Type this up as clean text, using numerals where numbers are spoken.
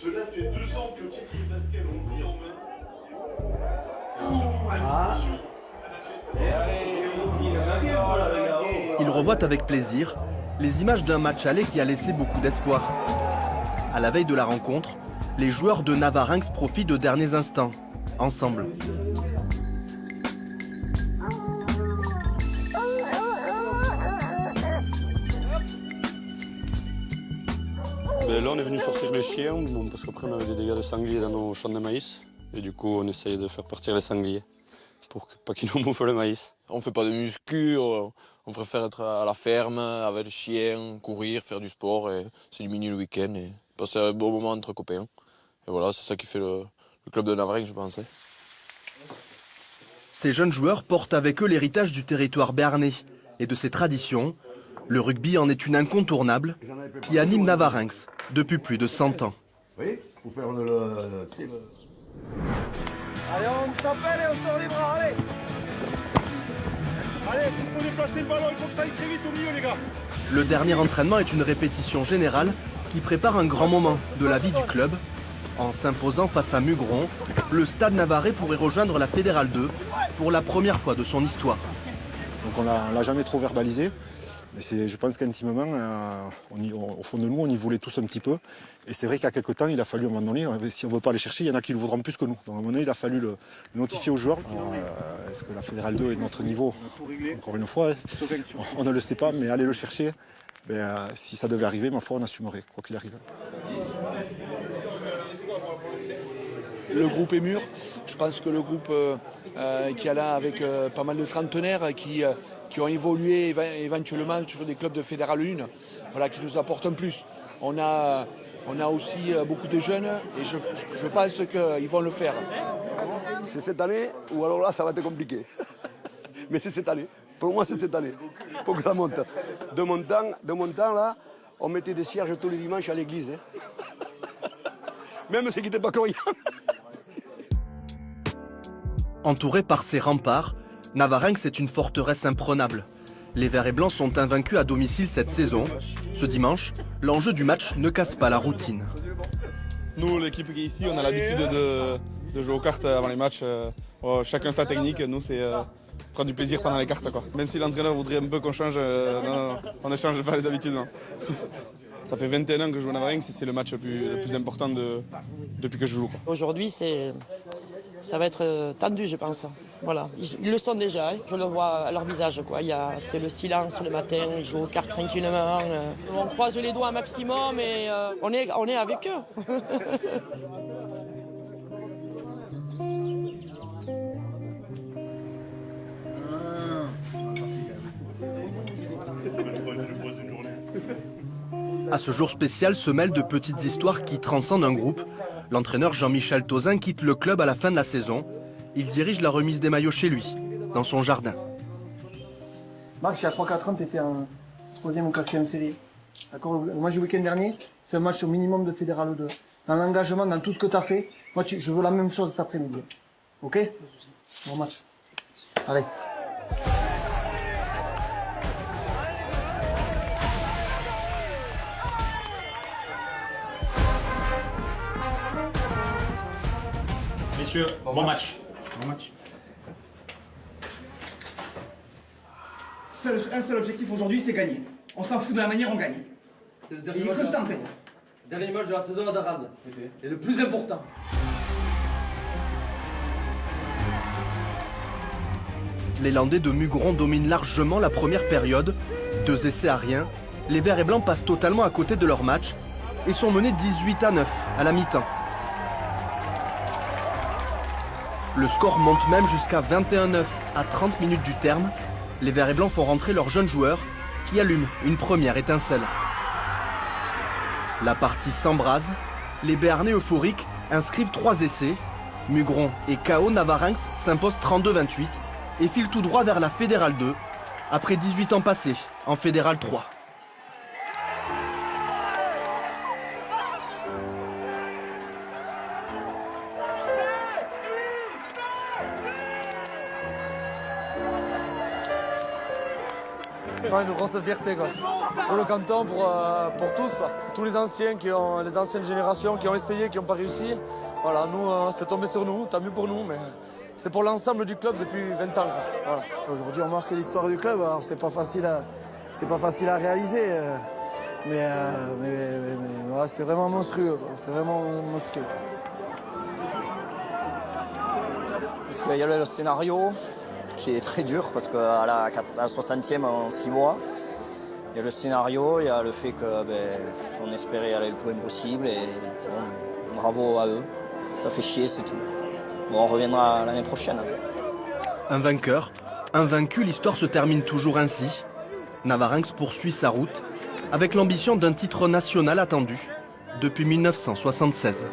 Cela fait 2 ans que Titi et Pascal ont pris en main. Ils revoient avec plaisir les images d'un match aller qui a laissé beaucoup d'espoir. À la veille de la rencontre, les joueurs de Navarinx profitent de derniers instants, ensemble. Là, on est venu sortir les chiens, bon, parce qu'après on avait des dégâts de sangliers dans nos champs de maïs. Et du coup, on essaye de faire partir les sangliers pour pas qu'ils nous bouffent le maïs. On fait pas de muscu, on préfère être à la ferme avec les chiens, courir, faire du sport et s'éliminer le week-end et passer un bon moment entre copains. Et voilà, c'est ça qui fait le club de Navarinx, je pense. Ces jeunes joueurs portent avec eux l'héritage du territoire béarnais et de ses traditions. Le rugby en est une incontournable qui anime Navarinx depuis plus de 100 ans. Oui, pour faire le... Allez, on s'appelle et on sort les bras, allez. Allez, il faut déplacer le ballon, il faut que ça aille très vite au milieu, les gars. Le dernier entraînement est une répétition générale qui prépare un grand moment de la vie du club. En s'imposant face à Mugron, le Stade Navarrais pourrait rejoindre la Fédérale 2 pour la première fois de son histoire. Donc on l'a jamais trop verbalisé, mais je pense qu'intimement, au fond de nous, on y voulait tous un petit peu. Et c'est vrai qu'à quelque temps, il a fallu à un moment donné, si on ne veut pas aller chercher, il y en a qui le voudront plus que nous. Donc à un moment donné, il a fallu le notifier aux joueurs. Est-ce que la Fédérale 2 est de notre niveau? Encore une fois, on ne le sait pas, mais aller le chercher, si ça devait arriver, ma foi, on assumerait, quoi qu'il arrive. Le groupe est mûr. Je pense que le groupe qui est là avec pas mal de trentenaires qui ont évolué éventuellement sur des clubs de Fédéral 1, voilà, qui nous apportent un plus. On a aussi beaucoup de jeunes et je pense qu'ils vont le faire. C'est cette année ou alors là ça va être compliqué. Mais c'est cette année. Pour moi c'est cette année. Il faut que ça monte. De mon temps là, on mettait des cierges tous les dimanches à l'église. Même ceux qui n'étaient pas croyants. Entouré par ses remparts, Navarinx est une forteresse imprenable. Les Verts et Blancs sont invaincus à domicile cette saison. Ce dimanche, l'enjeu du match ne casse pas la routine. Nous, l'équipe qui est ici, on a l'habitude de jouer aux cartes avant les matchs. Chacun sa technique. Nous, c'est prendre du plaisir pendant les cartes, quoi. Même si l'entraîneur voudrait un peu qu'on change, non, on ne change pas les habitudes. Non. Ça fait 21 ans que je joue à Navarinx et c'est le match le plus important depuis que je joue. Aujourd'hui, ça va être tendu, je pense. Voilà. Ils le sont déjà, hein. Je le vois à leur visage, quoi. C'est le silence le matin, ils jouent aux cartes tranquillement. On croise les doigts un maximum et on est avec eux. À ce jour spécial se mêlent de petites histoires qui transcendent un groupe. L'entraîneur Jean-Michel Tauzin quitte le club à la fin de la saison. Il dirige la remise des maillots chez lui, dans son jardin. Max, il y a 3-4 ans, tu étais en 3e ou 4e série. D'accord. Moi, le week-end dernier, c'est un match au minimum de Fédéral 2. Dans l'engagement, dans tout ce que tu as fait, moi, je veux la même chose cet après-midi. Ok? Bon match. Allez. Messieurs, bon match. Bon match. Un seul objectif aujourd'hui, c'est gagner. On s'en fout de la manière, on gagne. C'est le Il dernier n'y a match que ça en tête. Dernier match de la saison à Darad. Et le plus important. Les Landais de Mugron dominent largement la première période. 2 essais à rien. Les Verts et Blancs passent totalement à côté de leur match et sont menés 18-9 à la mi-temps. Le score monte même jusqu'à 21-9 à 30 minutes du terme. Les Verts et Blancs font rentrer leurs jeunes joueurs qui allument une première étincelle. La partie s'embrase. Les Béarnais euphoriques inscrivent 3 essais. Mugron et KO Navarinx s'imposent 32-28 et filent tout droit vers la Fédérale 2 après 18 ans passés en Fédérale 3. vraiment une grosse fierté quoi. Pour le canton, pour tous quoi. Tous les anciens les anciennes générations qui ont essayé, qui n'ont pas réussi. Voilà, nous c'est tombé sur nous, tant mieux pour nous, mais c'est pour l'ensemble du club depuis 20 ans. Voilà. Aujourd'hui on marque l'histoire du club, alors c'est pas facile à réaliser. Mais voilà, c'est vraiment monstrueux, quoi. C'est vraiment monstrueux. Parce qu'il y a le scénario qui est très dur, parce qu'à la 60e en 6 mois, il y a le scénario, il y a le fait qu'on espérait aller le plus loin possible, et bon, bravo à eux. Ça fait chier, c'est tout. Bon, on reviendra l'année prochaine. Un vainqueur, un vaincu, l'histoire se termine toujours ainsi. Navarinx poursuit sa route avec l'ambition d'un titre national attendu depuis 1976.